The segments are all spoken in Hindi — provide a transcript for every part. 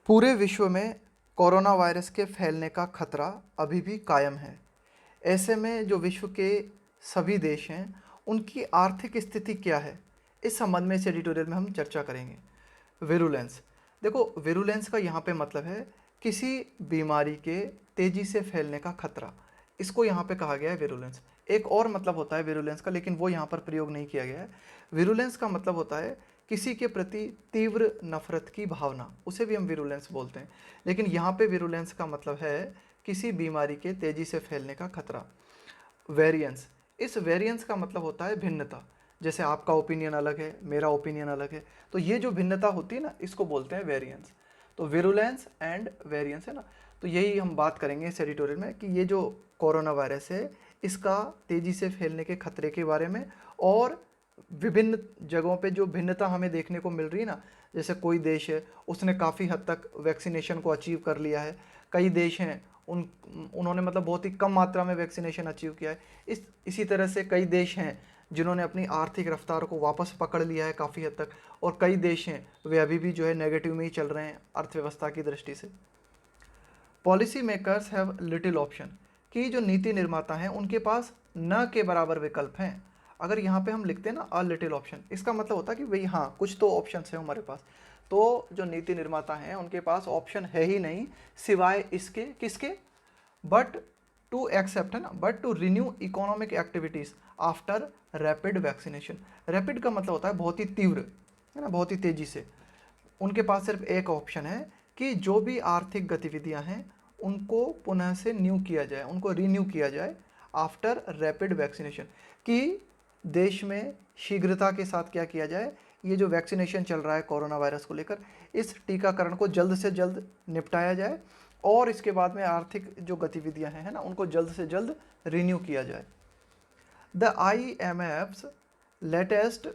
पूरे विश्व में कोरोना वायरस के फैलने का खतरा अभी भी कायम है। ऐसे में जो विश्व के सभी देश हैं, उनकी आर्थिक स्थिति क्या है, इस संबंध में इस एडिटोरियल में हम चर्चा करेंगे। विरुलेंस, देखो विरुलेंस का यहाँ पे मतलब है किसी बीमारी के तेज़ी से फैलने का खतरा, इसको यहाँ पे कहा गया है विरुलेंस। एक और मतलब होता है विरुलेंस का, लेकिन वो यहाँ पर प्रयोग नहीं किया गया है। विरुलेंस का मतलब होता है किसी के प्रति तीव्र नफरत की भावना, उसे भी हम विरुलेंस बोलते हैं। लेकिन यहाँ पे विरुलेंस का मतलब है किसी बीमारी के तेज़ी से फैलने का खतरा। वेरिएंस, इस वेरिएंस का मतलब होता है भिन्नता। जैसे आपका ओपिनियन अलग है, मेरा ओपिनियन अलग है, तो ये जो भिन्नता होती है ना, इसको बोलते हैं वेरिएंस। तो विरुलेंस एंड वेरिएंस है ना, तो यही हम बात करेंगे इस एडिटोरियल में कि ये जो कोरोना वायरस है, इसका तेज़ी से फैलने के खतरे के बारे में, और विभिन्न जगहों पे जो भिन्नता हमें देखने को मिल रही है ना। जैसे कोई देश है, उसने काफ़ी हद तक वैक्सीनेशन को अचीव कर लिया है। कई देश हैं, उन्होंने मतलब बहुत ही कम मात्रा में वैक्सीनेशन अचीव किया है। इसी तरह से कई देश हैं जिन्होंने अपनी आर्थिक रफ्तार को वापस पकड़ लिया है काफ़ी हद तक, और कई देश हैं वे अभी भी जो है नेगेटिव में ही चल रहे हैं अर्थव्यवस्था की दृष्टि से। Policy makers have little option, कि जो नीति निर्माता हैं उनके पास न के बराबर विकल्प हैं। अगर यहाँ पे हम लिखते हैं ना अ लिटिल ऑप्शन, इसका मतलब होता है कि भाई हाँ, कुछ तो ऑप्शन है हमारे पास। तो जो नीति निर्माता हैं उनके पास ऑप्शन है ही नहीं, सिवाय इसके, किसके, बट टू एक्सेप्ट, है ना, but to renew economic activities after rapid vaccination. Rapid का मतलब होता है बहुत ही तीव्र, है ना, बहुत ही तेज़ी से। उनके पास सिर्फ एक ऑप्शन है कि जो भी आर्थिक गतिविधियां हैं उनको पुनः से न्यू किया जाए, उनको रीन्यू किया जाए आफ्टर रैपिड वैक्सीनेशन, कि देश में शीघ्रता के साथ क्या किया जाए, ये जो वैक्सीनेशन चल रहा है कोरोना वायरस को लेकर, इस टीकाकरण को जल्द से जल्द निपटाया जाए, और इसके बाद में आर्थिक जो गतिविधियां हैं, है ना, उनको जल्द से जल्द रीन्यू किया जाए। The IMF's latest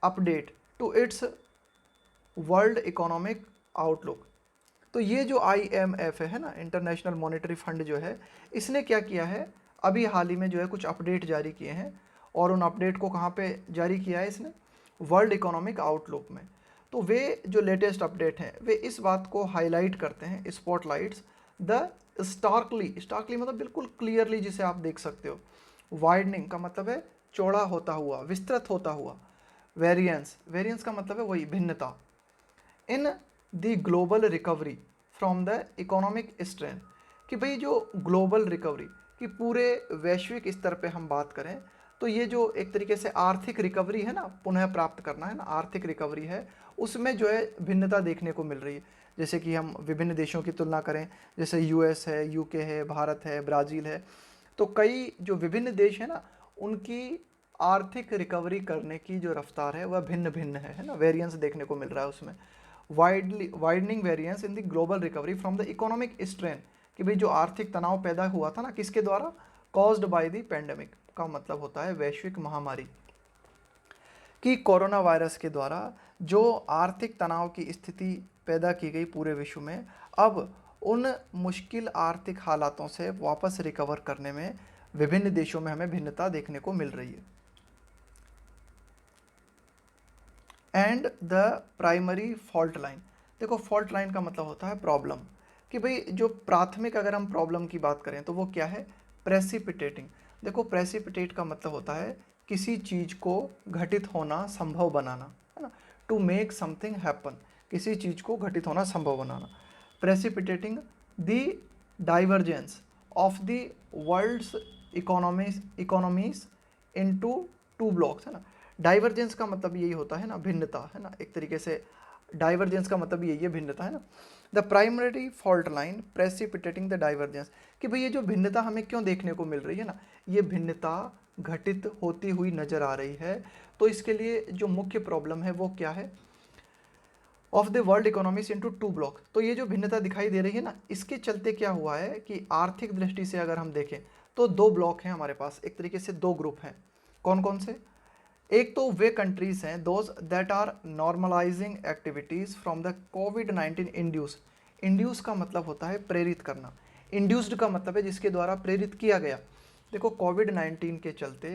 update to its world economic outlook, तो ये जो IMF है ना, इंटरनेशनल मॉनेटरी फंड जो है, इसने क्या किया है, अभी हाल ही में जो है कुछ अपडेट जारी किए हैं। और उन अपडेट को कहाँ पे जारी किया है इसने, वर्ल्ड इकोनॉमिक आउटलुक में। तो वे जो लेटेस्ट अपडेट हैं वे इस बात को हाईलाइट करते हैं, स्पॉटलाइट्स द स्टार्कली, स्टार्कली मतलब बिल्कुल क्लियरली जिसे आप देख सकते हो। वाइडनिंग का मतलब है चौड़ा होता हुआ, विस्तृत होता हुआ। वेरिएंस, वेरिएंस का मतलब है वही भिन्नता। In the global recovery from the economic strain, कि भाई जो ग्लोबल रिकवरी कि पूरे वैश्विक स्तर पे हम बात करें, तो ये जो एक तरीके से आर्थिक रिकवरी है ना, पुनः प्राप्त करना है ना, आर्थिक रिकवरी है, उसमें जो है भिन्नता देखने को मिल रही है। जैसे कि हम विभिन्न देशों की तुलना करें, जैसे US है, UK है, भारत है, ब्राज़ील है, तो कई जो विभिन्न देश हैं ना, उनकी आर्थिक रिकवरी करने की जो रफ्तार है वह भिन्न भिन्न है ना, वेरिएंस देखने को मिल रहा है उसमें। Widening variance in the global recovery from the economic strain, कि भाई जो आर्थिक तनाव पैदा हुआ था ना, किसके द्वारा, कॉज्ड बाय द पेंडेमिक, का मतलब होता है वैश्विक महामारी, कि कोरोना वायरस के द्वारा जो आर्थिक तनाव की स्थिति पैदा की गई पूरे विश्व में, अब उन मुश्किल आर्थिक हालातों से वापस रिकवर करने में विभिन्न देशों में हमें भिन्नता देखने को मिल रही है। And the primary fault line, देखो फॉल्ट लाइन का मतलब होता है प्रॉब्लम, कि भाई जो प्राथमिक अगर हम प्रॉब्लम की बात करें तो वो क्या है, प्रेसिपिटेटिंग। देखो प्रेसिपिटेट का मतलब होता है किसी चीज़ को घटित होना संभव बनाना, है ना, टू मेक समथिंग हैपन, किसी चीज़ को घटित होना संभव बनाना। Precipitating the divergence of the world's economies into two blocks, है ना। डाइवर्जेंस का मतलब यही होता है ना, भिन्नता, है ना, एक तरीके से डाइवर्जेंस का मतलब यही है, भिन्नता, है ना। The primary fault line precipitating the divergence, कि भाई ये जो भिन्नता हमें क्यों देखने को मिल रही है ना, ये भिन्नता घटित होती हुई नजर आ रही है। तो इसके लिए जो मुख्य प्रॉब्लम है वो क्या है, of the world economies into to block. तो ये जो भिन्नता दिखाई दे रही है ना, इसके चलते क्या हुआ है कि आर्थिक दृष्टि से अगर हम देखें तो दो ब्लॉक हैं हमारे पास, एक तरीके से दो ग्रुप हैं। कौन कौन से, एक तो वे कंट्रीज हैं those that are normalising activities from the कोविड-19 इंड्यूस। इंड्यूस का मतलब होता है प्रेरित करना, इंड्यूस्ड का मतलब है जिसके द्वारा प्रेरित किया गया। देखो कोविड-19 के चलते,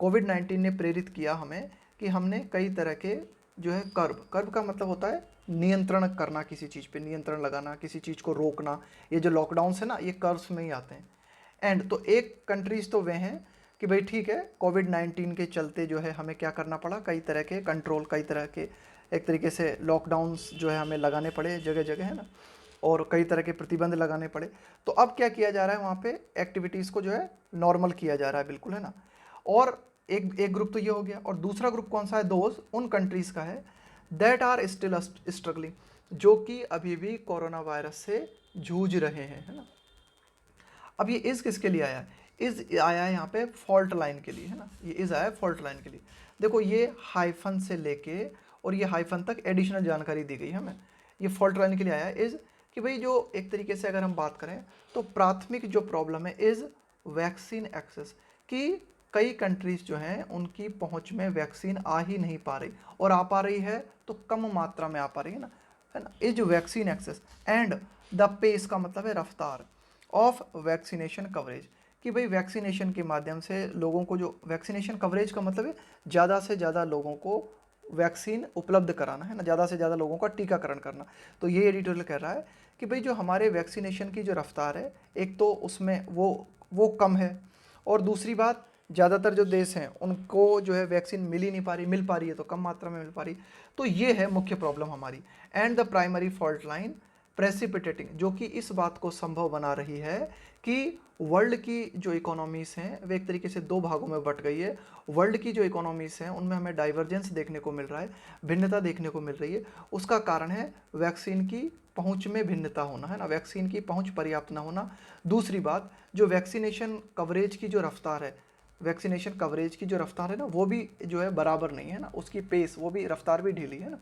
कोविड-19 ने प्रेरित किया हमें कि हमने कई तरह के जो है कर्व, कर्व का मतलब होता है नियंत्रण करना, किसी चीज़ पे नियंत्रण लगाना, किसी चीज़ को रोकना। ये जो लॉकडाउन है ना, ये कर्व्स में ही आते हैं। एंड तो एक कंट्रीज तो वे हैं कि भाई ठीक है, कोविड-19 के चलते जो है हमें क्या करना पड़ा, कई तरह के कंट्रोल, कई तरह के एक तरीके से लॉकडाउन्स जो है हमें लगाने पड़े जगह जगह, है ना, और कई तरह के प्रतिबंध लगाने पड़े। तो अब क्या किया जा रहा है, वहाँ पे एक्टिविटीज़ को जो है नॉर्मल किया जा रहा है, बिल्कुल, है ना। और एक एक ग्रुप तो ये हो गया, और दूसरा ग्रुप कौन सा है, दोज उन कंट्रीज़ का है दैट आर स्टिल स्ट्रगलिंग, जो कि अभी भी कोरोना वायरस से जूझ रहे हैं, है ना। अब ये इज़ किसके लिए आया है, इज़ आया है यहाँ पे फॉल्ट लाइन के लिए, है ना, ये इज़ आया है फॉल्ट लाइन के लिए। देखो ये हाइफन से लेके और ये हाइफन तक एडिशनल जानकारी दी गई है हमें। ये फॉल्ट लाइन के लिए आया है इज़, कि भाई जो एक तरीके से अगर हम बात करें तो प्राथमिक जो प्रॉब्लम है इज़ वैक्सीन एक्सेस, कि कई कंट्रीज़ जो हैं उनकी पहुंच में वैक्सीन आ ही नहीं पा रही, और आ पा रही है तो कम मात्रा में आ पा रही है ना, is vaccine access and the pace का मतलब है रफ्तार ऑफ वैक्सीनेशन कवरेज, कि भाई वैक्सीनेशन के माध्यम से लोगों को, जो वैक्सीनेशन कवरेज का मतलब है ज़्यादा से ज़्यादा लोगों को वैक्सीन उपलब्ध कराना, है ना, ज़्यादा से ज़्यादा लोगों का टीकाकरण करना। तो ये एडिटोरियल कह रहा है कि भाई जो हमारे वैक्सीनेशन की जो रफ्तार है, एक तो उसमें वो कम है, और दूसरी बात ज़्यादातर जो देश हैं उनको जो है वैक्सीन मिल ही नहीं पा रही, मिल पा रही है तो कम मात्रा में मिल पा रही। तो ये है मुख्य प्रॉब्लम हमारी। And the primary fault line precipitating, जो कि इस बात को संभव बना रही है कि वर्ल्ड की जो इकोनॉमीज़ हैं वे एक तरीके से दो भागों में बट गई है। वर्ल्ड की जो इकोनॉमीज़ हैं उनमें हमें डाइवर्जेंस देखने को मिल रहा है, भिन्नता देखने को मिल रही है। उसका कारण है वैक्सीन की पहुंच में भिन्नता होना, है ना, वैक्सीन की पहुंच पर्याप्त ना होना। दूसरी बात, जो वैक्सीनेशन कवरेज की जो रफ्तार है, वैक्सीनेशन कवरेज की जो रफ्तार है ना, वो भी जो है बराबर नहीं है ना, उसकी पेस, वो भी रफ्तार भी ढीली है ना।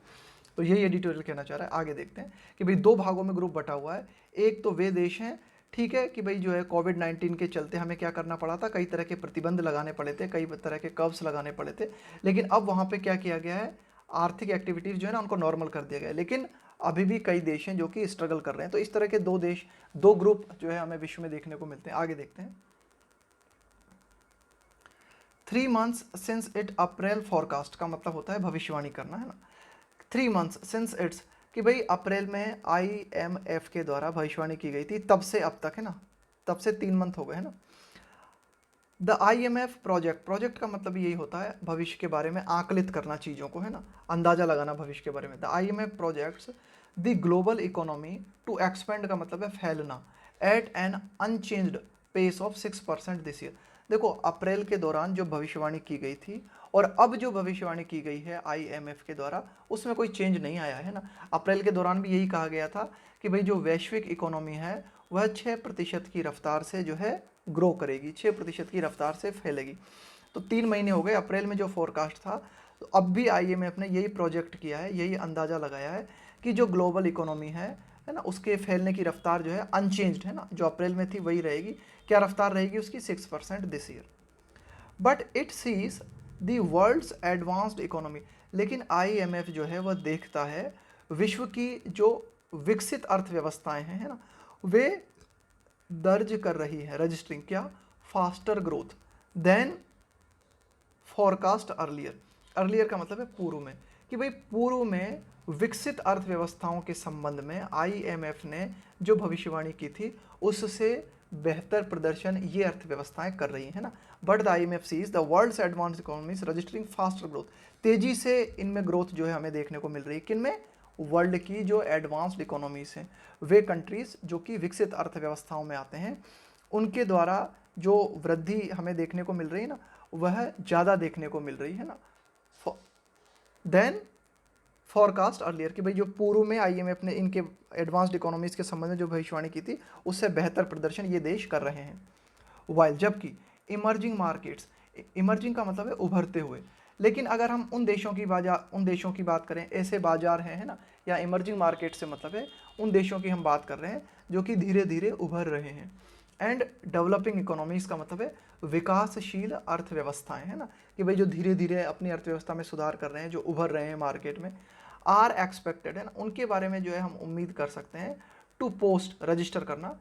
तो यही एडिटोरियल कहना चाह रहा है। आगे देखते हैं कि भाई दो भागों में ग्रुप बटा हुआ है। एक तो वे देश हैं, ठीक है, कि भाई जो है कोविड-19 के चलते हमें क्या करना पड़ा था, कई तरह के प्रतिबंध लगाने पड़े थे, कई तरह के कर्व्स लगाने पड़े थे, लेकिन अब वहाँ पे क्या किया गया है, आर्थिक एक्टिविटीज़ जो है ना उनको नॉर्मल कर दिया गया है। लेकिन अभी भी कई देश हैं जो कि स्ट्रगल कर रहे हैं। तो इस तरह के दो देश, दो ग्रुप जो है हमें विश्व में देखने को मिलते हैं। आगे देखते हैं। 3 months since it April forecast का मतलब होता है भविष्यवाणी करना, है ना। 3 months सिंस इट्स, कि भाई अप्रैल में IMF के द्वारा भविष्यवाणी की गई थी, तब से अब तक, है ना, तब से 3 मंथ हो गए, है ना। द IMF प्रोजेक्ट, प्रोजेक्ट का मतलब यही होता है भविष्य के बारे में आकलित करना चीज़ों को, है ना, अंदाजा लगाना भविष्य के बारे में। The IMF projects the global economy to expand का मतलब है फैलना, at an unchanged pace of 6% this year. देखो अप्रैल के दौरान जो भविष्यवाणी की गई थी और अब जो भविष्यवाणी की गई है IMF के द्वारा, उसमें कोई चेंज नहीं आया है ना। अप्रैल के दौरान भी यही कहा गया था कि भाई जो वैश्विक इकोनॉमी है वह 6% की रफ्तार से जो है ग्रो करेगी, 6% की रफ्तार से फैलेगी। तो 3 महीने हो गए, अप्रैल में जो फोरकास्ट था, तो अब भी IMF ने यही प्रोजेक्ट किया है, यही अंदाज़ा लगाया है कि जो ग्लोबल इकोनॉमी है ना, उसके फैलने की रफ्तार जो है अनचेंज्ड, है ना, जो अप्रैल में थी वही रहेगी। क्या रफ्तार रहेगी उसकी, 6% this year. But it sees the world's advanced economy, लेकिन IMF जो है वह देखता है विश्व की जो विकसित अर्थव्यवस्थाएं हैं, है ना, वे दर्ज कर रही है, रजिस्टरिंग क्या, faster growth than forecast earlier. Earlier का मतलब है पूर्व में, कि भाई पूर्व में विकसित अर्थव्यवस्थाओं के संबंध में IMF ने जो भविष्यवाणी की थी उससे बेहतर प्रदर्शन ये अर्थव्यवस्थाएं कर रही हैं ना। But the IMF sees the world's advanced economies registering faster growth, तेजी से इनमें ग्रोथ जो है हमें देखने को मिल रही है। किनमें, वर्ल्ड की जो एडवांस्ड इकोनॉमीज हैं, वे कंट्रीज जो कि विकसित अर्थव्यवस्थाओं में आते हैं, उनके द्वारा जो वृद्धि हमें देखने को मिल रही है ना, वह ज़्यादा देखने को मिल रही है ना, देन फॉरकास्ट अर्लियर, कि भाई जो पूर्व में IMF ने इनके एडवांस्ड इकोनॉमीज के संबंध में जो भविष्यवाणी की थी उससे बेहतर प्रदर्शन ये देश कर रहे हैं। वाइल जबकि इमर्जिंग मार्केट्स, इमर्जिंग का मतलब है उभरते हुए, लेकिन अगर हम उन देशों की बात करें, ऐसे बाजार हैं, है ना, या इमर्जिंग मार्केट से मतलब है उन देशों की हम बात कर रहे हैं जो कि धीरे धीरे उभर रहे हैं। एंड डेवलपिंग इकोनॉमीज का मतलब है विकासशील अर्थव्यवस्थाएं, है ना, कि भाई जो धीरे धीरे अपनी अर्थव्यवस्था में सुधार कर रहे हैं, जो उभर रहे हैं मार्केट में, आर एक्सपेक्टेड, है ना, उनके बारे में जो है हम उम्मीद कर सकते हैं टू पोस्ट, रजिस्टर करना,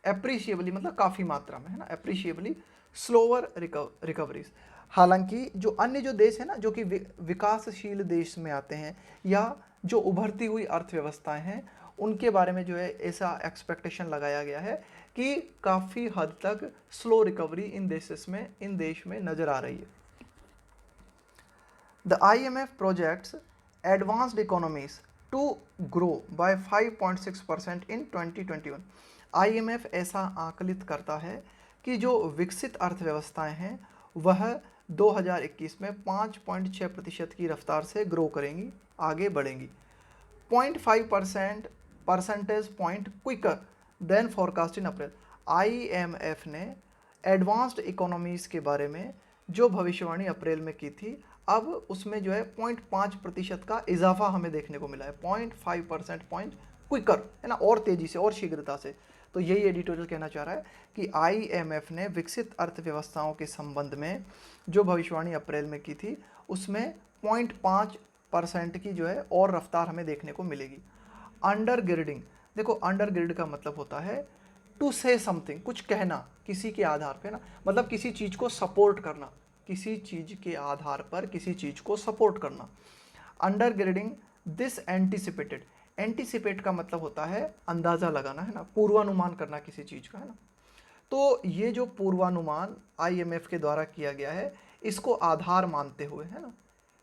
अप्रिशिएबली मतलब काफ़ी मात्रा में, है ना, अप्रिशिएबली स्लोअर रिकवरीज, हालांकि जो अन्य जो देश है ना, जो कि विकासशील देश में आते हैं या जो उभरती हुई अर्थव्यवस्थाएं हैं, उनके बारे में जो है ऐसा एक्सपेक्टेशन लगाया गया है कि काफ़ी हद तक स्लो रिकवरी इन देश में नज़र आ रही है। The IMF projects advanced economies to grow by 5.6% in 2021। IMF ऐसा आकलित करता है कि जो विकसित अर्थव्यवस्थाएं हैं वह 2021 में 5.6% की रफ्तार से ग्रो करेंगी, आगे बढ़ेंगी, 0.5% percentage point quicker than forecast in April. IMF ने एडवांस्ड इकोनॉमीज़ के बारे में जो भविष्यवाणी अप्रैल में की थी, अब उसमें जो है 0.5% का इजाफा हमें देखने को मिला है, 0.5% पॉइंट क्विकर, है ना, और तेज़ी से और शीघ्रता से। तो यही एडिटोरियल कहना चाह रहा है कि IMF ने विकसित अर्थव्यवस्थाओं के संबंध में जो भविष्यवाणी अप्रैल में की थी उसमें 0.5% की जो है और रफ्तार हमें देखने को मिलेगी। अंडर गिर्डिंग, देखो अंडर गिर्ड का मतलब होता है टू से समथिंग, कुछ कहना किसी के आधार पे ना, मतलब किसी चीज़ को सपोर्ट करना, किसी चीज़ के आधार पर किसी चीज़ को सपोर्ट करना। अंडर गिर्डिंग दिस एंटिसिपेटेड, एंटिसिपेट का मतलब होता है अंदाज़ा लगाना, है ना, पूर्वानुमान करना किसी चीज़ का, है ना। तो ये जो पूर्वानुमान IMF के द्वारा किया गया है, इसको आधार मानते हुए, है ना,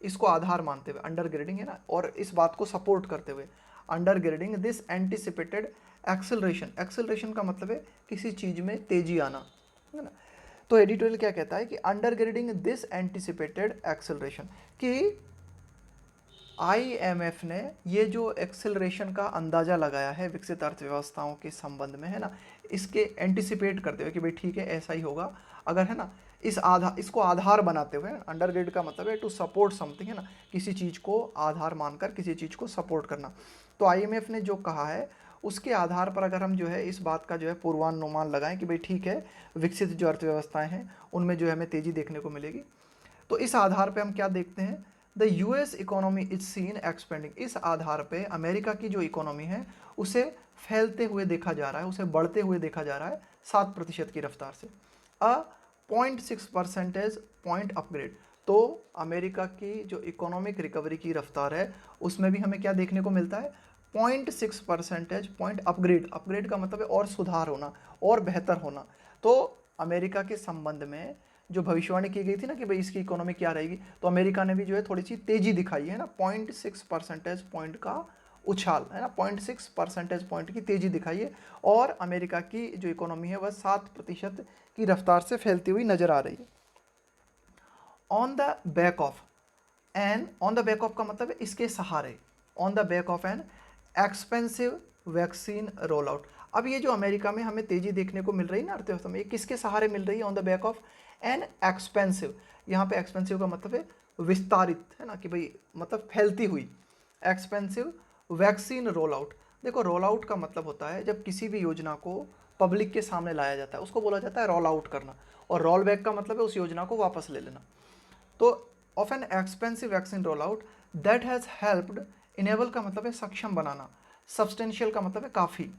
इसको आधार मानते हुए अंडर गिर्डिंग, है ना, और इस बात को सपोर्ट करते हुए undergirding this anticipated acceleration, acceleration का मतलब है किसी चीज़ में तेजी आना, है ना। तो एडिटोरियल क्या कहता है कि अंडर गिर्डिंग दिस एंटिसिपेटेड एक्सेलरेशन, कि IMF ने ये जो एक्सेलरेशन का अंदाज़ा लगाया है विकसित अर्थव्यवस्थाओं के संबंध में, है ना, इसके एंटिसिपेट करते हुए कि भाई ठीक है ऐसा ही होगा, अगर, है ना, इसको आधार बनाते हुए, अंडरग्रेड का मतलब है टू सपोर्ट समथिंग, है ना, किसी चीज़ को आधार मानकर किसी चीज़ को सपोर्ट करना। तो IMF ने जो कहा है उसके आधार पर अगर हम जो है इस बात का जो है पूर्वानुमान लगाएं कि भाई ठीक है विकसित जो अर्थव्यवस्थाएं हैं उनमें जो है हमें तेज़ी देखने को मिलेगी, तो इस आधार पर हम क्या देखते हैं, the US economy is seen expanding, इस आधार पे अमेरिका की जो इकोनॉमी है उसे फैलते हुए देखा जा रहा है, उसे बढ़ते हुए देखा जा रहा है 7% की रफ्तार से, अ 0.6 परसेंटेज पॉइंट अपग्रेड। तो अमेरिका की जो इकोनॉमिक रिकवरी की रफ्तार है उसमें भी हमें क्या देखने को मिलता है, 0.6 परसेंटेज पॉइंट अपग्रेड, अपग्रेड का मतलब है और सुधार होना और बेहतर होना। तो अमेरिका के संबंध में जो भविष्यवाणी की गई थी ना कि भाई इसकी इकोनॉमी क्या रहेगी, तो अमेरिका ने भी जो है थोड़ी सी तेजी दिखाई है ना, 0.6 परसेंटेज पॉइंट का उछाल, है ना, 0.6 परसेंटेज पॉइंट की तेजी दिखाई है, और अमेरिका की जो इकोनॉमी है वह 7% की रफ्तार से फैलती हुई नजर आ रही है। On the back of an, on the back of का मतलब है इसके सहारे, on the back of an expensive vaccine roll out. अब ये जो अमेरिका में हमें तेजी देखने को मिल रही है ना अर्थव्यवस्था में, ये किसके सहारे मिल रही है, on the back of an expensive, यहाँ पे एक्सपेंसिव का मतलब है विस्तारित, है ना, कि भाई मतलब फैलती हुई, एक्सपेंसिव वैक्सीन रोल आउट। देखो रोल आउट का मतलब होता है जब किसी भी योजना को पब्लिक के सामने लाया जाता है उसको बोला जाता है रोल आउट करना, और रोल बैक का मतलब है उस योजना को वापस ले लेना। तो of an expensive vaccine roll out that has helped, enable का मतलब है सक्षम बनाना, सब्सटेंशियल का मतलब है काफ़ी,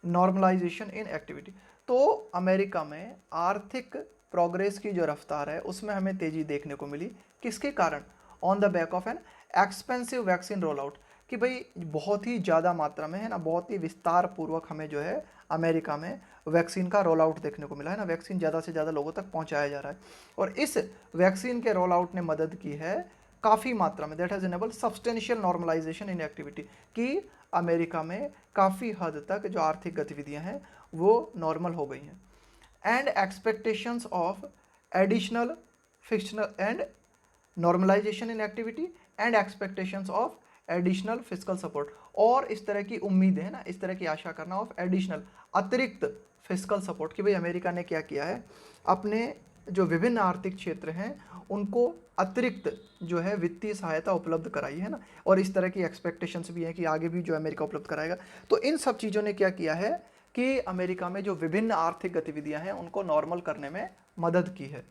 नॉर्मलाइजेशन इन एक्टिविटी। तो अमेरिका में आर्थिक प्रोग्रेस की जो रफ्तार है उसमें हमें तेज़ी देखने को मिली, किसके कारण, on the back of an expensive vaccine roll out, कि भाई बहुत ही ज़्यादा मात्रा में, है ना, बहुत ही विस्तार पूर्वक हमें जो है अमेरिका में वैक्सीन का रोल आउट देखने को मिला, है ना, वैक्सीन ज़्यादा से ज़्यादा लोगों तक पहुंचाया जा रहा है, और इस वैक्सीन के रोल आउट ने मदद की है काफ़ी मात्रा में, that has enable substantial normalisation in activity, कि अमेरिका में काफ़ी हद तक जो आर्थिक गतिविधियाँ हैं वो नॉर्मल हो गई हैं, and expectations of additional fictional and normalisation in activity and expectations of additional physical support, और इस तरह की उम्मीदें है ना, इस तरह की आशा करना ऑफ एडिशनल अतिरिक्त फिजिकल सपोर्ट, कि भाई अमेरिका ने क्या किया है, अपने जो विभिन्न आर्थिक क्षेत्र हैं उनको अतिरिक्त जो है वित्तीय सहायता उपलब्ध कराई है ना, और इस तरह की एक्सपेक्टेशंस भी हैं कि आगे भी जो अमेरिका उपलब्ध कराएगा। तो इन सब चीज़ों ने क्या किया है कि अमेरिका में जो विभिन्न आर्थिक गतिविधियां हैं उनको नॉर्मल करने में मदद की है।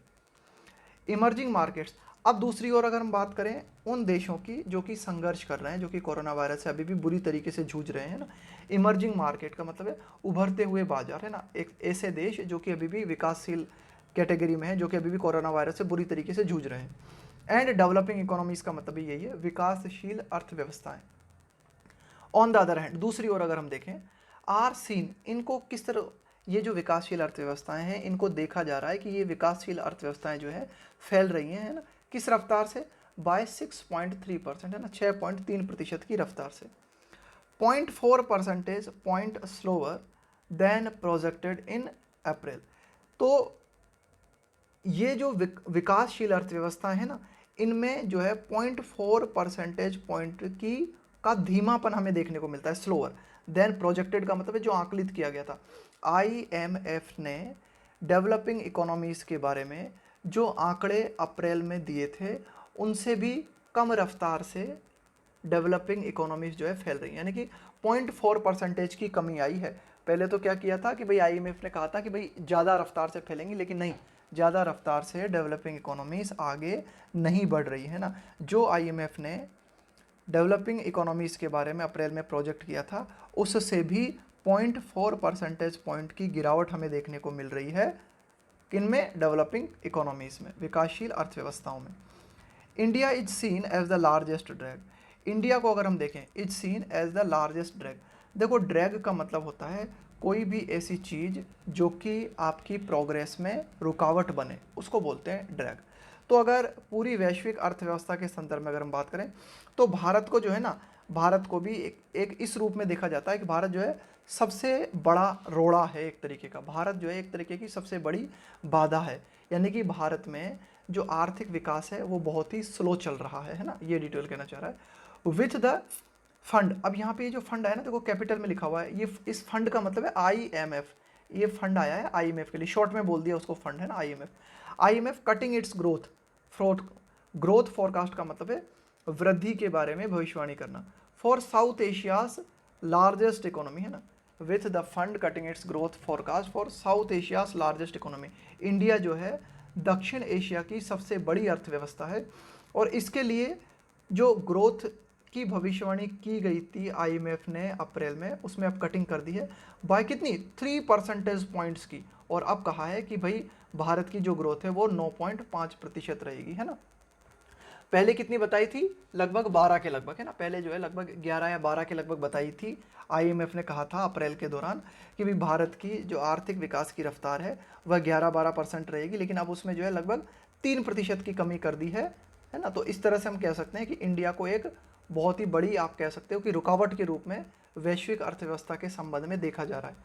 इमर्जिंग मार्केट्स, अब दूसरी ओर अगर हम बात करें उन देशों की जो कि संघर्ष कर रहे हैं, जो कि कोरोना वायरस से अभी भी बुरी तरीके से जूझ रहे हैं ना, इमर्जिंग मार्केट का मतलब है उभरते हुए बाजार, है ना, एक ऐसे देश जो कि अभी भी विकासशील कैटेगरी में है, जो कि अभी भी कोरोना वायरस से बुरी तरीके से जूझ रहे हैं। एंड डेवलपिंग इकोनॉमीज का मतलब भी यही है, विकासशील अर्थव्यवस्थाएं। ऑन द अदर हैंड, दूसरी ओर अगर हम देखें, आर सीन, इनको किस तरह, ये जो विकासशील अर्थव्यवस्थाएं हैं इनको देखा जा रहा है कि ये विकासशील अर्थव्यवस्थाएं जो है फैल रही हैं, है ना, किस रफ्तार से, बाय 6.3%, है ना, 6.3% की रफ्तार से, 0.4% point slower than projected in April. तो ये जो विकासशील अर्थव्यवस्था है ना, इनमें जो है 0.4 परसेंटेज पॉइंट की का धीमापन हमें देखने को मिलता है, स्लोअर देन प्रोजेक्टेड का मतलब है जो आकलित किया गया था। आईएमएफ ने डेवलपिंग इकोनॉमीज के बारे में जो आंकड़े अप्रैल में दिए थे उनसे भी कम रफ्तार से डेवलपिंग इकोनॉमीज जो है फैल रही हैं, यानी कि 0.4% की कमी आई है। पहले तो क्या किया था कि भाई आईएमएफ ने कहा था कि भाई ज़्यादा रफ्तार से फैलेंगी, लेकिन नहीं, ज़्यादा रफ्तार से डेवलपिंग इकोनॉमीज आगे नहीं बढ़ रही है ना। जो आईएमएफ ने डेवलपिंग इकोनॉमीज़ के बारे में अप्रैल में प्रोजेक्ट किया था उससे भी 0.4 परसेंटेज पॉइंट की गिरावट हमें देखने को मिल रही है, किनमें, डेवलपिंग इकोनॉमीज़ में, विकासशील अर्थव्यवस्थाओं में। India is seen as the largest drag, India को अगर हम देखें, is seen as the largest drag. देखो, ड्रैग का मतलब होता है कोई भी ऐसी चीज़ जो कि आपकी प्रोग्रेस में रुकावट बने, उसको बोलते हैं ड्रैग। तो अगर पूरी वैश्विक अर्थव्यवस्था के संदर्भ में अगर हम बात करें तो भारत को जो है ना, भारत को भी एक इस रूप में देखा जाता है कि भारत जो है सबसे बड़ा रोड़ा है एक तरीके का, भारत जो है एक तरीके की सबसे बड़ी बाधा है, यानी कि भारत में जो आर्थिक विकास है वो बहुत ही स्लो चल रहा है ना, ये डिटेल कहना चाह रहा है। विथ द फंड, अब यहाँ पे ये जो फंड है ना, देखो कैपिटल में लिखा हुआ है, ये इस फंड का मतलब है आईएमएफ, ये फंड आया है आईएमएफ के लिए, शॉर्ट में बोल दिया उसको, फंड है ना IMF. IMF cutting it's growth forecast का मतलब है वृद्धि के बारे में भविष्यवाणी करना, for south Asia's largest economy, है ना, with the fund cutting it's growth forecast for south Asia's largest economy. India जो है दक्षिण एशिया की सबसे बड़ी अर्थव्यवस्था है और इसके लिए जो ग्रोथ की भविष्यवाणी की गई थी आईएमएफ ने अप्रैल में, उसमें अब कटिंग कर दी है बाय कितनी, 3 परसेंटेज पॉइंट्स की, और अब कहा है कि भाई भारत की जो ग्रोथ है वो 9.5% रहेगी, है ना। पहले कितनी बताई थी, लगभग 12 के लगभग, है ना, पहले जो है लगभग 11 या 12 के लगभग बताई थी। आईएमएफ ने कहा था अप्रैल के दौरान कि भाई भारत की जो आर्थिक विकास की रफ्तार है वह 11-12% रहेगी, लेकिन अब उसमें जो है लगभग 3% की कमी कर दी है ना। तो इस तरह से हम कह सकते हैं कि इंडिया को एक बहुत ही बड़ी, आप कह सकते हो कि रुकावट के रूप में वैश्विक अर्थव्यवस्था के संबंध में देखा जा रहा है।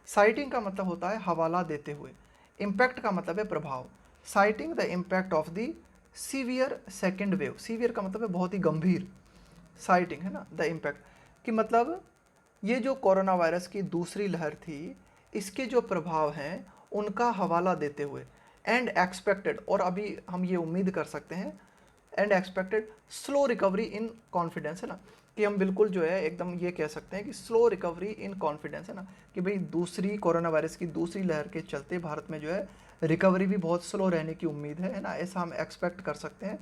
साइटिंग का मतलब होता है हवाला देते हुए, इम्पैक्ट का मतलब है प्रभाव। Citing the impact of the severe second wave, severe का मतलब है बहुत ही गंभीर, साइटिंग, है ना, द इम्पैक्ट कि मतलब ये जो कोरोना वायरस की दूसरी लहर थी इसके जो प्रभाव हैं उनका हवाला देते हुए, एंड एक्सपेक्टेड, और अभी हम ये उम्मीद कर सकते हैं, and expected slow recovery in confidence, है ना, कि हम बिल्कुल जो है एकदम ये कह सकते हैं कि स्लो रिकवरी इन कॉन्फिडेंस, है ना, कि भाई दूसरी कोरोना वायरस की दूसरी लहर के चलते भारत में जो है रिकवरी भी बहुत स्लो रहने की उम्मीद है ना, ऐसा हम एक्सपेक्ट कर सकते हैं।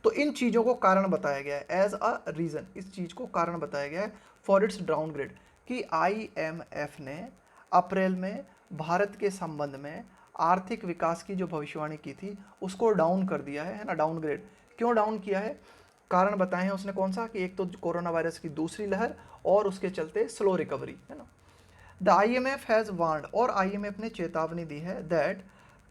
तो इन चीज़ों को कारण बताया गया है, एज अ रीज़न, इस चीज़ को कारण बताया गया है फॉर इट्स डाउनग्रेड, कि आईएमएफ ने अप्रैल में भारत के संबंध में आर्थिक विकास की जो भविष्यवाणी की थी उसको डाउन कर दिया है ना, डाउनग्रेड। क्यों डाउन किया है, कारण बताए हैं उसने, कौन सा, कि एक तो कोरोना वायरस की दूसरी लहर और उसके चलते स्लो रिकवरी, है ना। द आईएमएफ हैज़ वार्नड, और आईएमएफ ने चेतावनी दी है, that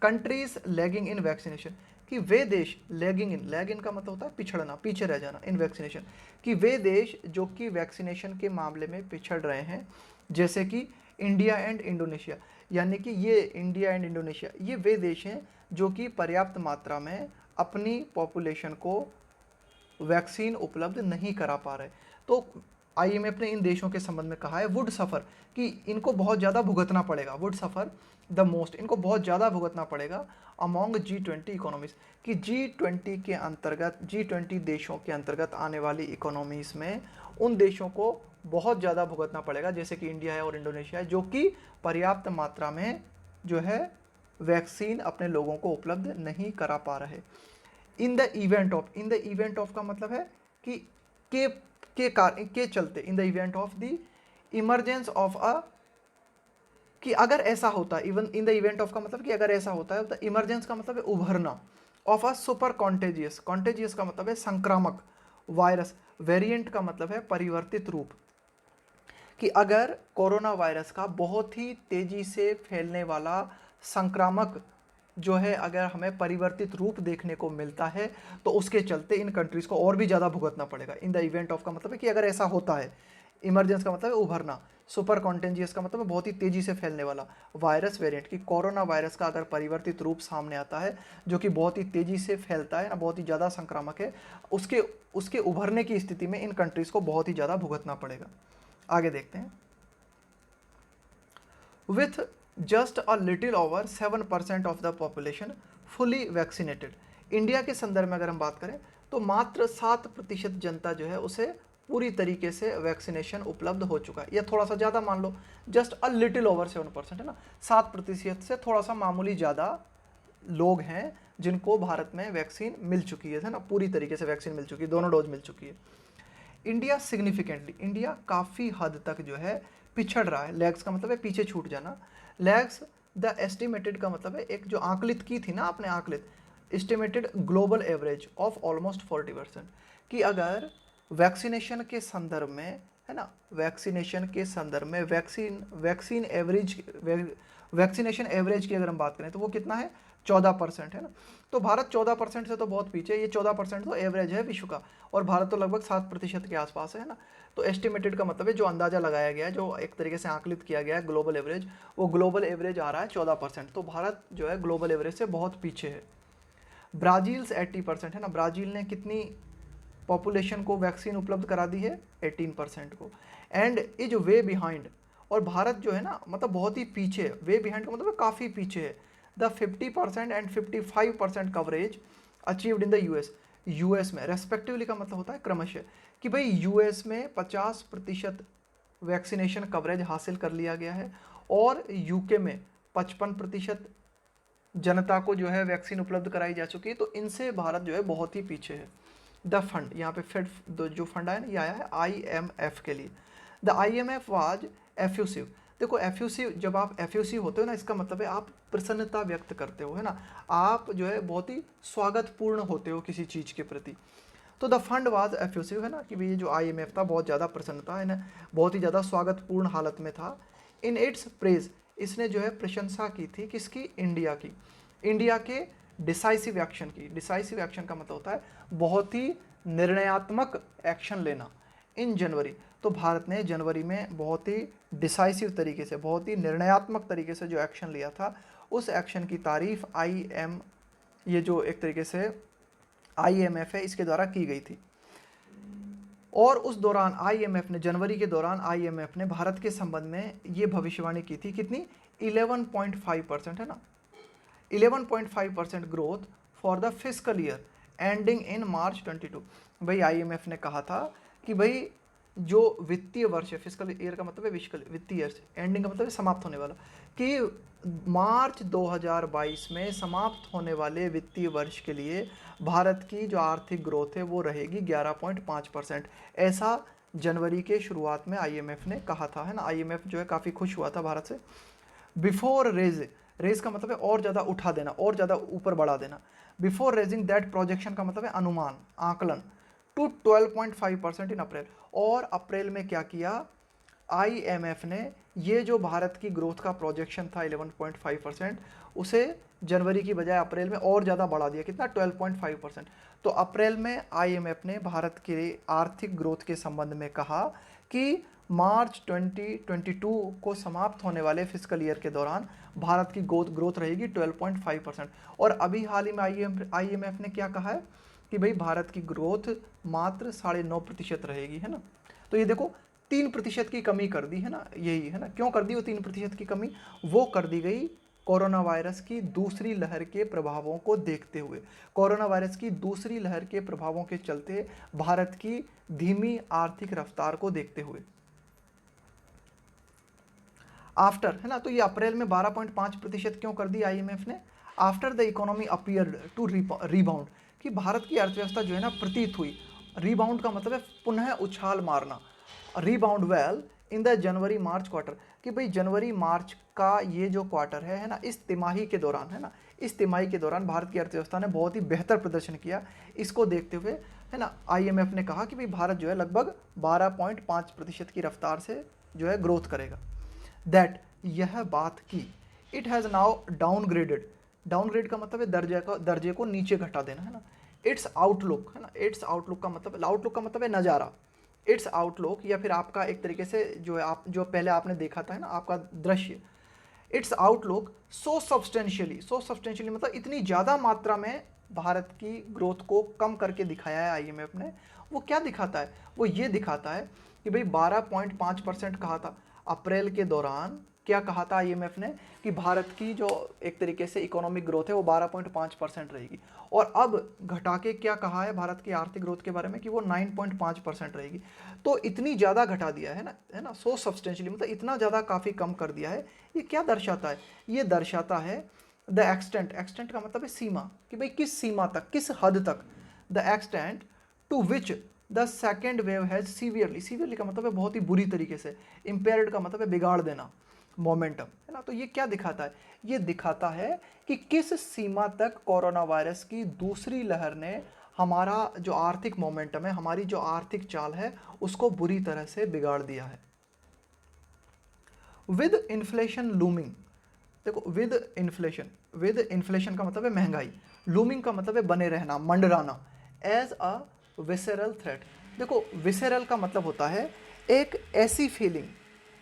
countries lagging in vaccination, कि वे देश, लैग इन का मतलब होता है पिछड़ना, पीछे रह जाना, इन वैक्सीनेशन, कि वे देश जो कि वैक्सीनेशन के मामले में पिछड़ रहे हैं, जैसे कि इंडिया एंड इंडोनेशिया, यानी कि ये इंडिया एंड इंडोनेशिया ये वे देश हैं जो कि पर्याप्त मात्रा में अपनी पॉपुलेशन को वैक्सीन उपलब्ध नहीं करा पा रहे। तो आईएमएफ ने इन देशों के संबंध में कहा है वुड सफ़र, कि इनको बहुत ज़्यादा भुगतना पड़ेगा, वुड सफ़र द मोस्ट, इनको बहुत ज़्यादा भुगतना पड़ेगा अमॉन्ग G20 इकोनॉमीज़, कि G20 के अंतर्गत, G20 देशों के अंतर्गत आने वाली इकोनॉमीज़ में उन देशों को बहुत ज़्यादा भुगतना पड़ेगा, जैसे कि इंडिया है और इंडोनेशिया है, जो कि पर्याप्त मात्रा में जो है वैक्सीन अपने लोगों को उपलब्ध नहीं करा पा रहे। इन द इवेंट ऑफ का मतलब है कि के चलते, in the event of the emergence of a कि अगर ऐसा होता है, even in the event of का मतलब कि अगर ऐसा होता है, द इमरजेंस का मतलब है उभरना, of a super contagious, contagious का मतलब है संक्रामक वायरस, वेरिएंट का मतलब है परिवर्तित रूप, कि अगर कोरोना वायरस का बहुत ही तेजी से फैलने वाला संक्रामक जो है अगर हमें परिवर्तित रूप देखने को मिलता है तो उसके चलते इन कंट्रीज को और भी ज़्यादा भुगतना पड़ेगा। इन द इवेंट ऑफ का मतलब है कि अगर ऐसा होता है, इमरजेंस का मतलब है उभरना, सुपर कॉन्टेंजियस का मतलब है बहुत ही तेजी से फैलने वाला, वायरस वेरिएंट की कोरोना वायरस का अगर परिवर्तित रूप सामने आता है जो कि बहुत ही तेजी से फैलता है ना, बहुत ही ज़्यादा संक्रामक है, उसके उसके उभरने की स्थिति में इन कंट्रीज को बहुत ही ज़्यादा भुगतना पड़ेगा। आगे देखते हैं। with just a little over 7% of the population fully vaccinated, India के संदर्भ में अगर हम बात करें तो मात्र 7% जनता जो है उसे पूरी तरीके से वैक्सीनेशन उपलब्ध हो चुका है, या थोड़ा सा ज़्यादा मान लो, जस्ट अ लिटिल ओवर 7% है ना, 7% से थोड़ा सा मामूली ज़्यादा लोग हैं जिनको भारत में वैक्सीन मिल चुकी है ना, पूरी तरीके से वैक्सीन मिल चुकी है, दोनों डोज मिल चुकी है। इंडिया सिग्निफिकेंटली, इंडिया काफ़ी हद तक जो है पिछड़ रहा है, लैग्स का मतलब है पीछे छूट जाना, लैग्स द एस्टिमेटेड का मतलब है एक जो आंकलित की थी ना आपने, आंकलित estimated global average of almost 40%, कि अगर वैक्सीनेशन के संदर्भ में है ना, वैक्सीनेशन के संदर्भ में वैक्सीन एवरेज, वैक्सीनेशन एवरेज की अगर हम बात करें तो वो कितना है, 14% है ना। तो भारत 14% से तो बहुत पीछे, ये 14% तो एवरेज है विश्व का, और भारत तो लगभग 7% के आसपास है ना। तो एस्टिमेटेड का मतलब है जो अंदाजा लगाया गया है, जो एक तरीके से आंकलित किया गया है ग्लोबल एवरेज, वो ग्लोबल एवरेज आ रहा है 14%, तो भारत जो है ग्लोबल एवरेज से बहुत पीछे है। ब्राज़ील 80% है ना, ब्राज़ील ने कितनी पॉपुलेशन को वैक्सीन उपलब्ध करा दी है, 18% को, एंड इज वे बिहाइंड, और भारत जो है ना मतलब बहुत ही पीछे, वे बिहाइंड का मतलब काफ़ी पीछे है, the 50% and 55% coverage achieved in the US में रेस्पेक्टिवली का मतलब होता है क्रमशः, कि भाई यूएस में 50% वैक्सीनेशन कवरेज हासिल कर लिया गया है, और यूके में 55% जनता को जो है वैक्सीन उपलब्ध कराई जा चुकी है, तो इनसे भारत जो है बहुत ही पीछे है। द फंड, यहाँ पे फेड जो फंड आया ना, ये आया है IMF के लिए। द IMF वाज एफ्यूसिव, देखो एफ्यूसिव, जब आप एफ्यूसिव होते हो ना, इसका मतलब है आप प्रसन्नता व्यक्त करते हो है ना, आप जो है बहुत ही स्वागतपूर्ण होते हो किसी चीज़ के प्रति। तो द फंड वाज एफ्यूसिव है ना, कि भाई ये जो IMF था बहुत ज़्यादा प्रसन्नता है ना, बहुत ही ज़्यादा स्वागतपूर्ण हालत में था। इन इट्स प्रेज, इसने जो है प्रशंसा की थी किसकी, इंडिया की, इंडिया के डिसाइसिव एक्शन की। डिसाइसिव एक्शन का मतलब होता है बहुत ही निर्णयात्मक एक्शन लेना। इन जनवरी, तो भारत ने जनवरी में बहुत ही डिसाइसिव तरीके से, बहुत ही निर्णयात्मक तरीके से जो एक्शन लिया था, उस एक्शन की तारीफ ये जो एक तरीके से IMF है इसके द्वारा की गई थी। और उस दौरान IMF ने, जनवरी के दौरान IMF ने भारत के संबंध में ये भविष्यवाणी की थी, कितनी, 11.5% है ना, 11.5% growth for the fiscal year ending in March 22। भाई IMF ने कहा था कि भाई जो वित्तीय वर्ष है, फिस्कल ईयर का मतलब है वित्तीय वर्ष, एंडिंग का मतलब है समाप्त होने वाला, कि मार्च 2022 में समाप्त होने वाले वित्तीय वर्ष के लिए भारत की जो आर्थिक ग्रोथ है वो रहेगी 11.5%। ऐसा जनवरी के शुरुआत में IMF ने कहा था है ना। IMF जो है काफ़ी खुश हुआ था भारत से। बिफोर रेज का मतलब है और ज़्यादा उठा देना, और ज़्यादा ऊपर बढ़ा देना। बिफोर रेजिंग दैट प्रोजेक्शन का मतलब है अनुमान, आकलन, टू 12.5% इन अप्रैल, और अप्रैल में क्या किया, IMF ने ये जो भारत की ग्रोथ का प्रोजेक्शन था 11.5%, उसे जनवरी की बजाय अप्रैल में और ज़्यादा बढ़ा दिया, कितना, 12.5%। तो अप्रैल में IMF ने भारत के आर्थिक ग्रोथ के संबंध में कहा कि मार्च 2022 को समाप्त होने वाले फिस्कल ईयर के दौरान भारत की ग्रोथ रहेगी 12.5%। और अभी हाल ही में IMF ने क्या कहा है कि भाई भारत की ग्रोथ मात्र 9.5% रहेगी है ना। तो ये देखो 3% की कमी कर दी है ना, यही है ना, क्यों कर दी वो 3% की कमी, वो कर दी गई कोरोना वायरस की दूसरी लहर के प्रभावों को देखते हुए, कोरोना वायरस की दूसरी लहर के प्रभावों के चलते भारत की धीमी आर्थिक रफ्तार को देखते हुए। आफ्टर है ना, तो ये अप्रैल में 12.5% क्यों कर दी IMF ने, after the economy appeared to rebound, कि भारत की अर्थव्यवस्था जो है ना प्रतीत हुई, रीबाउंड का मतलब है पुनः उछाल मारना, rebound well in the January March quarter, कि भाई जनवरी मार्च का ये जो क्वार्टर है ना, इस तिमाही के दौरान है ना, इस तिमाही के दौरान भारत की अर्थव्यवस्था ने बहुत ही बेहतर प्रदर्शन किया। इसको देखते हुए है ना IMF ने कहा कि भाई भारत जो है लगभग 12.5% की रफ्तार से जो है ग्रोथ करेगा। दैट यह बात की it has now downgraded, downgrade का मतलब है दर्जे को नीचे घटा देना है ना। इट्स आउटलुक है ना, इट्स आउटलुक का मतलब है नज़ारा। इट्स आउटलुक या फिर आपका एक तरीके से जो है आप जो पहले आपने देखा था है ना आपका दृश्य, इट्स आउटलुक सो सब्सटेंशियली मतलब इतनी ज़्यादा मात्रा में भारत की ग्रोथ को कम करके दिखाया है IMF ने। वो क्या दिखाता है, वो ये दिखाता है कि भाई 12.5% कहा था अप्रैल के दौरान, क्या कहा था IMF ने कि भारत की जो एक तरीके से इकोनॉमिक ग्रोथ है वो 12.5% रहेगी, और अब घटा के क्या कहा है भारत की आर्थिक ग्रोथ के बारे में कि वो 9.5% रहेगी। तो इतनी ज़्यादा घटा दिया है ना, सो सब्सटेंशियली मतलब इतना ज़्यादा काफ़ी कम कर दिया है। ये क्या दर्शाता है, ये दर्शाता है द एक्सटेंट का मतलब है सीमा, कि भाई किस सीमा तक, किस हद तक, the extent to which the second wave has severely का मतलब है बहुत ही बुरी तरीके से, इम्पेयर्ड का मतलब है बिगाड़ देना मोमेंटम है ना। तो ये क्या दिखाता है, ये दिखाता है कि किस सीमा तक कोरोना वायरस की दूसरी लहर ने हमारा जो आर्थिक मोमेंटम है, हमारी जो आर्थिक चाल है, उसको बुरी तरह से बिगाड़ दिया है। विद इन्फ्लेशन लूमिंग, देखो विद इन्फ्लेशन का मतलब है महंगाई, लूमिंग का मतलब है बने रहना, मंडराना, एज अ विसेरल थ्रेट। देखो विसेरल का मतलब होता है एक ऐसी फीलिंग,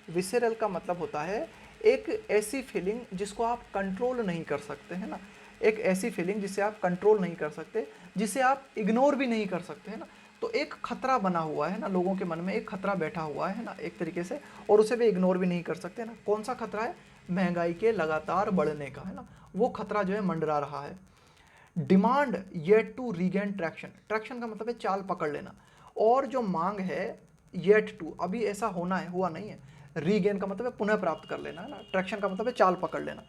विसेरल का मतलब होता है एक ऐसी फीलिंग जिसको आप कंट्रोल नहीं कर सकते है ना, एक ऐसी फीलिंग जिसे आप कंट्रोल नहीं कर सकते, जिसे आप इग्नोर भी नहीं कर सकते है ना। तो एक खतरा बना हुआ है ना, लोगों के मन में एक खतरा बैठा हुआ है ना एक तरीके से, और उसे भी इग्नोर भी नहीं कर सकते ना। कौन सा खतरा है, महंगाई के लगातार बढ़ने का है ना, वो खतरा जो है मंडरा रहा है। Demand yet to regain traction का मतलब है चाल पकड़ लेना, और जो मांग है येट टू अभी ऐसा होना है, हुआ नहीं है, रीगेन का मतलब है पुनः प्राप्त कर लेना है ना, ट्रैक्शन का मतलब है चाल पकड़ लेना।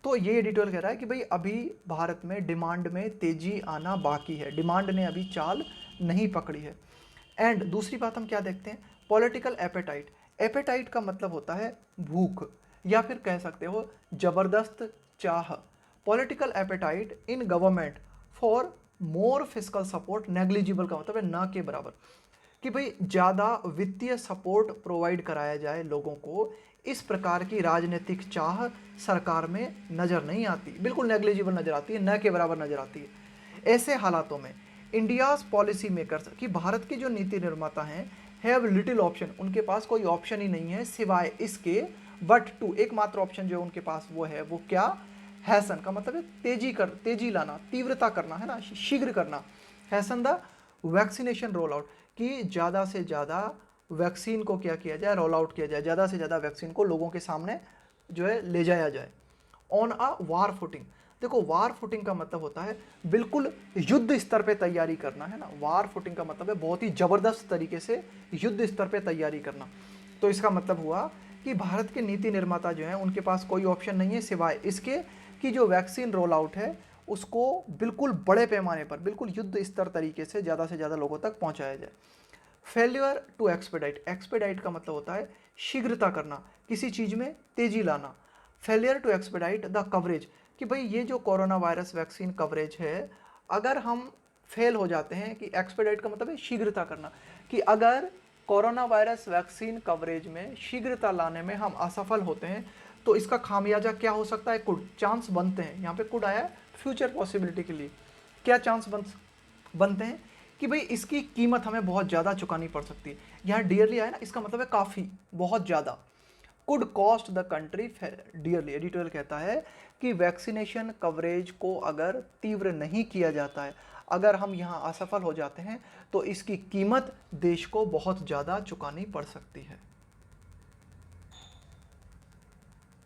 तो ये एडिटोरियल कह रहा है कि भाई अभी भारत में डिमांड में तेजी आना बाकी है, डिमांड ने अभी चाल नहीं पकड़ी है। एंड दूसरी बात हम क्या देखते हैं, पॉलिटिकल एपेटाइट, एपेटाइट का मतलब होता है भूख, या फिर कह सकते हो जबरदस्त चाह। Political appetite in government for more fiscal support negligible का मतलब है ना के बराबर, कि भाई ज़्यादा वित्तीय सपोर्ट प्रोवाइड कराया जाए लोगों को, इस प्रकार की राजनीतिक चाह सरकार में नज़र नहीं आती, बिल्कुल नेग्लिजिबल नज़र आती है, न के बराबर नज़र आती है। ऐसे हालातों में इंडियाज़ पॉलिसी मेकर्स, कि भारत के जो नीति निर्माता हैं, हैव लिटिल ऑप्शन, उनके पास कोई ऑप्शन ही नहीं है सिवाय इसके, बट टू एकमात्र ऑप्शन जो उनके पास वो है, वो क्या, हैसन का मतलब है तेजी लाना, तीव्रता करना है ना, शीघ्र करना, Hesson the vaccination roll out, कि ज़्यादा से ज़्यादा वैक्सीन को क्या किया जाए, रोल आउट किया जाए, ज़्यादा से ज़्यादा वैक्सीन को लोगों के सामने जो है ले जाया जाए। ऑन अ वार फुटिंग, देखो वार फुटिंग का मतलब होता है बिल्कुल युद्ध स्तर पे तैयारी करना है ना, वार फुटिंग का मतलब है बहुत ही ज़बरदस्त तरीके से युद्ध स्तर पे तैयारी करना। तो इसका मतलब हुआ कि भारत के नीति निर्माता जो हैं उनके पास कोई ऑप्शन नहीं है सिवाय इसके कि जो वैक्सीन रोल आउट है उसको बिल्कुल बड़े पैमाने पर, बिल्कुल युद्ध स्तर तरीके से ज़्यादा लोगों तक पहुंचाया जाए। फेल्यूर टू एक्सपेडाइट, एक्सपेडाइट का मतलब होता है शीघ्रता करना, किसी चीज़ में तेजी लाना। Failure to expedite the coverage, कि भाई ये जो कोरोना वायरस वैक्सीन कवरेज है, अगर हम फेल हो जाते हैं, कि एक्सपेडाइट का मतलब है शीघ्रता करना, कि अगर कोरोना वायरस वैक्सीन कवरेज में शीघ्रता लाने में हम असफल होते हैं तो इसका खामियाजा क्या हो सकता है, कुड, चांस बनते हैं, यहाँ पे कुड आया फ्यूचर पॉसिबिलिटी के लिए, क्या चांस बनते हैं कि भाई इसकी कीमत हमें बहुत ज़्यादा चुकानी पड़ सकती है। यहाँ डियरली आया ना, इसका मतलब है काफ़ी, बहुत ज़्यादा। Could cost the country dearly, editorial कहता है कि वैक्सीनेशन कवरेज को अगर तीव्र नहीं किया जाता है, अगर हम यहाँ असफल हो जाते हैं तो इसकी कीमत देश को बहुत ज़्यादा चुकानी पड़ सकती है।